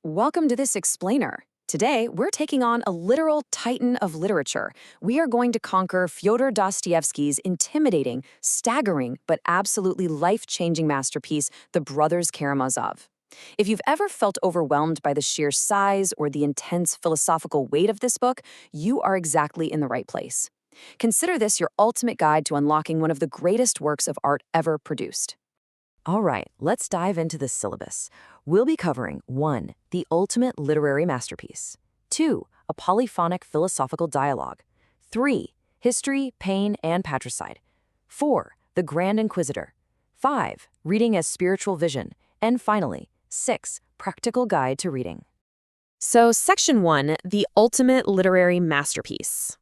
Welcome to this explainer. Today, we're taking on a literal titan of literature. We are going to conquer Fyodor Dostoevsky's intimidating, staggering, but absolutely life-changing masterpiece, The Brothers Karamazov. If you've ever felt overwhelmed by the sheer size or the intense philosophical weight of this book, you are exactly in the right place. Consider this your ultimate guide to unlocking one of the greatest works of art ever produced. All right, let's dive into the syllabus. We'll be covering 1. The ultimate literary masterpiece. 2. A polyphonic philosophical dialogue. 3. History, pain, and patricide. 4. The Grand Inquisitor. 5. Reading as spiritual vision. And finally, 6. Practical guide to reading. So, Section 1, the ultimate literary masterpiece.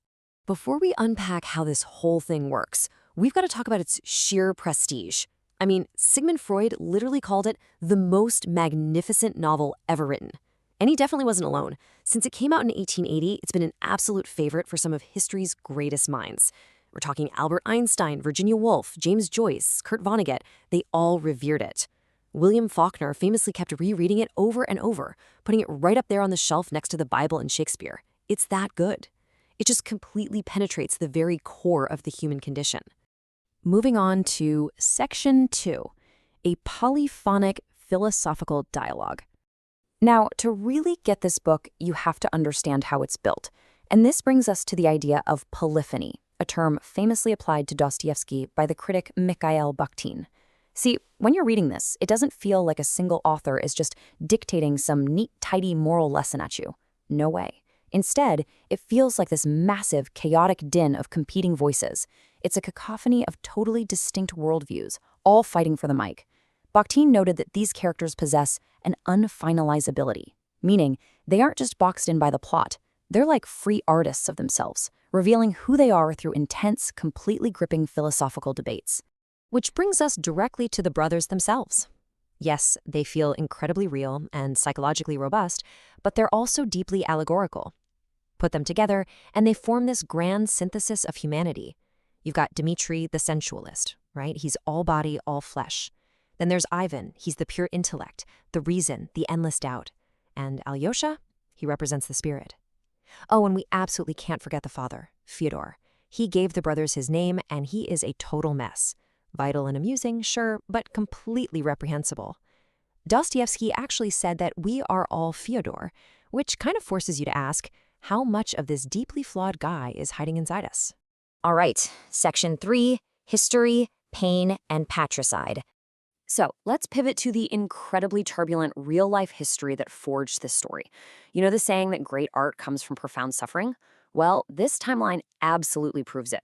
Before we unpack how this whole thing works, we've got to talk about its sheer prestige. I mean, Sigmund Freud literally called it the most magnificent novel ever written. And he definitely wasn't alone. Since it came out in 1880, it's been an absolute favorite for some of history's greatest minds. We're talking Albert Einstein, Virginia Woolf, James Joyce, Kurt Vonnegut. They all revered it. William Faulkner famously kept rereading it over and over, putting it right up there on the shelf next to the Bible and Shakespeare. It's that good. It just completely penetrates the very core of the human condition. Moving on to Section 2, a polyphonic philosophical dialogue. Now, to really get this book, you have to understand how it's built. And this brings us to the idea of polyphony, a term famously applied to Dostoevsky by the critic Mikhail Bakhtin. See, when you're reading this, it doesn't feel like a single author is just dictating some neat, tidy moral lesson at you. No way. Instead, it feels like this massive, chaotic din of competing voices. It's a cacophony of totally distinct worldviews, all fighting for the mic. Bakhtin noted that these characters possess an unfinalizability, meaning they aren't just boxed in by the plot. They're like free artists of themselves, revealing who they are through intense, completely gripping philosophical debates. Which brings us directly to the brothers themselves. Yes, they feel incredibly real and psychologically robust, but they're also deeply allegorical. Put them together, and they form this grand synthesis of humanity. You've got Dmitri, the sensualist, right? He's all body, all flesh. Then there's Ivan. He's the pure intellect, the reason, the endless doubt. And Alyosha, he represents the spirit. Oh, and we absolutely can't forget the father, Fyodor. He gave the brothers his name, and he is a total mess. Vital and amusing, sure, but completely reprehensible. Dostoevsky actually said that we are all Fyodor, which kind of forces you to ask, how much of this deeply flawed guy is hiding inside us? All right, Section 3, History, Pain, and Patricide. So let's pivot to the incredibly turbulent real-life history that forged this story. You know the saying that great art comes from profound suffering? Well, this timeline absolutely proves it.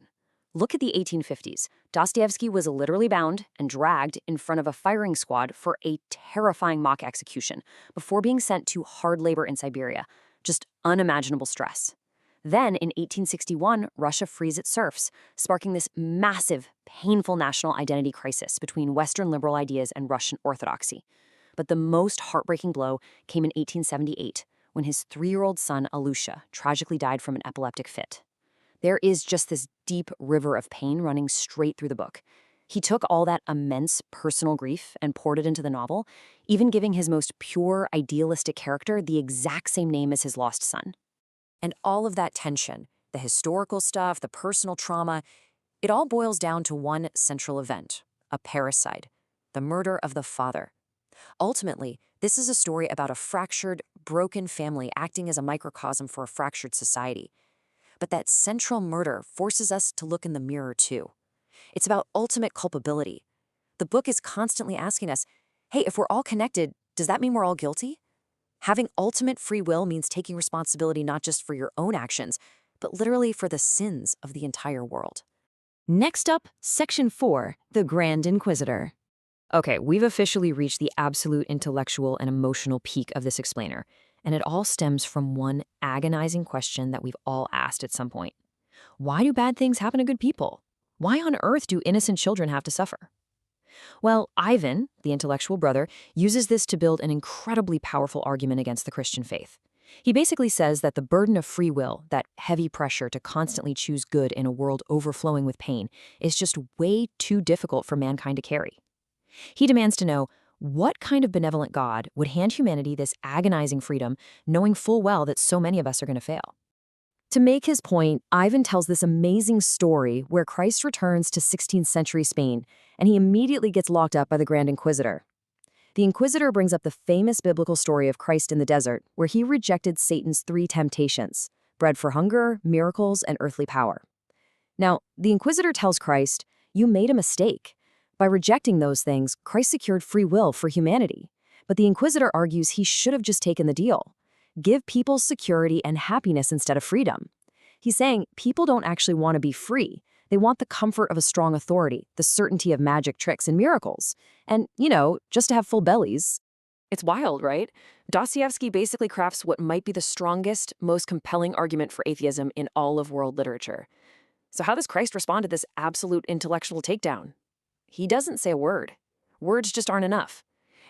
Look at the 1850s. Dostoevsky was literally bound and dragged in front of a firing squad for a terrifying mock execution before being sent to hard labor in Siberia. Just unimaginable stress. Then, in 1861, Russia frees its serfs, sparking this massive, painful national identity crisis between Western liberal ideas and Russian orthodoxy. But the most heartbreaking blow came in 1878, when his 3-year-old son, Alyosha, tragically died from an epileptic fit. There is just this deep river of pain running straight through the book. He took all that immense personal grief and poured it into the novel, even giving his most pure, idealistic character the exact same name as his lost son. And all of that tension, the historical stuff, the personal trauma, it all boils down to one central event, a parricide, the murder of the father. Ultimately, this is a story about a fractured, broken family acting as a microcosm for a fractured society. But that central murder forces us to look in the mirror too. It's about ultimate culpability. The book is constantly asking us, hey, if we're all connected, does that mean we're all guilty? Having ultimate free will means taking responsibility not just for your own actions, but literally for the sins of the entire world. Next up, Section 4, the Grand Inquisitor. Okay, we've officially reached the absolute intellectual and emotional peak of this explainer, and it all stems from one agonizing question that we've all asked at some point. Why do bad things happen to good people? Why on earth do innocent children have to suffer? Well, Ivan, the intellectual brother, uses this to build an incredibly powerful argument against the Christian faith. He basically says that the burden of free will, that heavy pressure to constantly choose good in a world overflowing with pain, is just way too difficult for mankind to carry. He demands to know, What kind of benevolent God would hand humanity this agonizing freedom, knowing full well that so many of us are going to fail? To make his point, Ivan tells this amazing story where Christ returns to 16th century Spain, and he immediately gets locked up by the Grand Inquisitor. The Inquisitor brings up the famous biblical story of Christ in the desert, where he rejected Satan's 3 temptations: bread for hunger, miracles, and earthly power. Now, the Inquisitor tells Christ, "You made a mistake. By rejecting those things, Christ secured free will for humanity." But the Inquisitor argues he should have just taken the deal. Give people security and happiness instead of freedom. He's saying people don't actually want to be free. They want the comfort of a strong authority, the certainty of magic tricks and miracles, and, just to have full bellies. It's wild, right? Dostoevsky basically crafts what might be the strongest, most compelling argument for atheism in all of world literature. So how does Christ respond to this absolute intellectual takedown? He doesn't say a word. Words just aren't enough.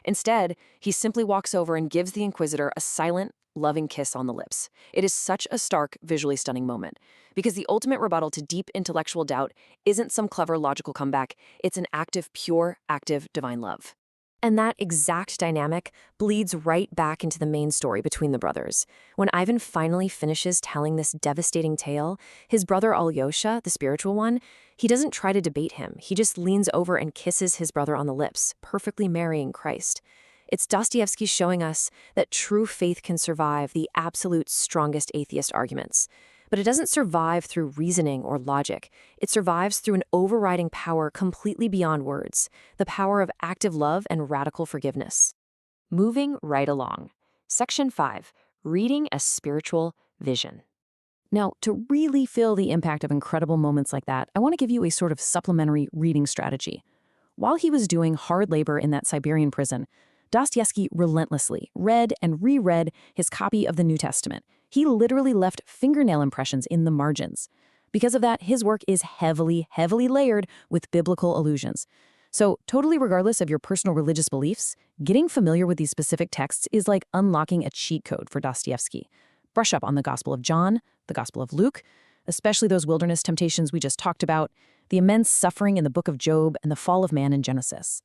Instead, he simply walks over and gives the Inquisitor a silent, loving kiss on the lips. It is such a stark, visually stunning moment, because the ultimate rebuttal to deep intellectual doubt isn't some clever logical comeback, it's an active, pure, active divine love. And that exact dynamic bleeds right back into the main story between the brothers. When Ivan finally finishes telling this devastating tale, his brother Alyosha, the spiritual one, he doesn't try to debate him. He just leans over and kisses his brother on the lips, perfectly marrying Christ. It's Dostoevsky showing us that true faith can survive the absolute strongest atheist arguments. But it doesn't survive through reasoning or logic. It survives through an overriding power completely beyond words, the power of active love and radical forgiveness. Moving right along. Section 5, Reading a Spiritual Vision. Now, to really feel the impact of incredible moments like that, I want to give you a sort of supplementary reading strategy. While he was doing hard labor in that Siberian prison, Dostoevsky relentlessly read and reread his copy of the New Testament. He literally left fingernail impressions in the margins. Because of that, his work is heavily, heavily layered with biblical allusions. So, totally regardless of your personal religious beliefs, getting familiar with these specific texts is like unlocking a cheat code for Dostoevsky. Brush up on the Gospel of John, the Gospel of Luke, especially those wilderness temptations we just talked about, the immense suffering in the book of Job, and the fall of man in Genesis.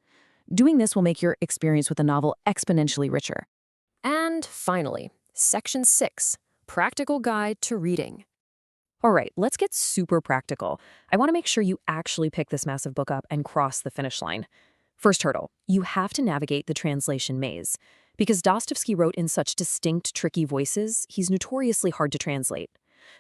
Doing this will make your experience with the novel exponentially richer. And finally, Section 6, Practical Guide to Reading. All right, let's get super practical. I want to make sure you actually pick this massive book up and cross the finish line. First hurdle, you have to navigate the translation maze. Because Dostoevsky wrote in such distinct, tricky voices, he's notoriously hard to translate.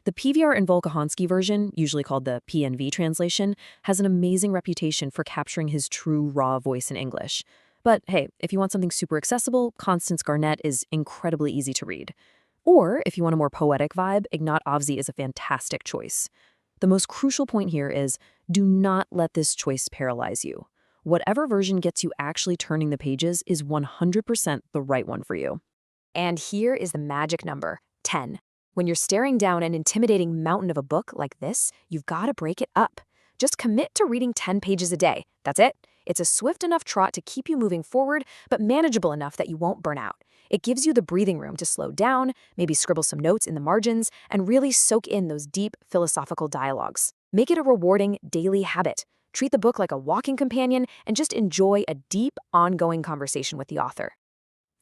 The PVR and Volkahansky version, usually called the PNV translation, has an amazing reputation for capturing his true, raw voice in English. But hey, if you want something super accessible, Constance Garnett is incredibly easy to read. Or, if you want a more poetic vibe, Ignat Ovsy is a fantastic choice. The most crucial point here is, do not let this choice paralyze you. Whatever version gets you actually turning the pages is 100% the right one for you. And here is the magic number, 10. When you're staring down an intimidating mountain of a book like this, you've got to break it up. Just commit to reading 10 pages a day. That's it. It's a swift enough trot to keep you moving forward, but manageable enough that you won't burn out. It gives you the breathing room to slow down, maybe scribble some notes in the margins, and really soak in those deep philosophical dialogues. Make it a rewarding daily habit. Treat the book like a walking companion and just enjoy a deep, ongoing conversation with the author.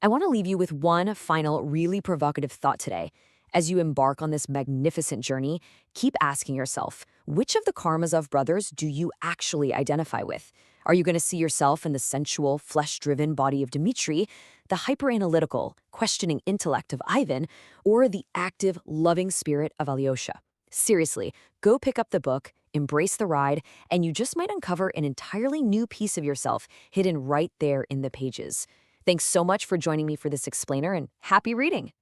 I want to leave you with one final, really provocative thought today. As you embark on this magnificent journey, keep asking yourself, which of the Karamazov brothers do you actually identify with? Are you going to see yourself in the sensual, flesh-driven body of Dmitri, the hyper-analytical, questioning intellect of Ivan, or the active, loving spirit of Alyosha? Seriously, go pick up the book, embrace the ride, and you just might uncover an entirely new piece of yourself hidden right there in the pages. Thanks so much for joining me for this explainer, and happy reading!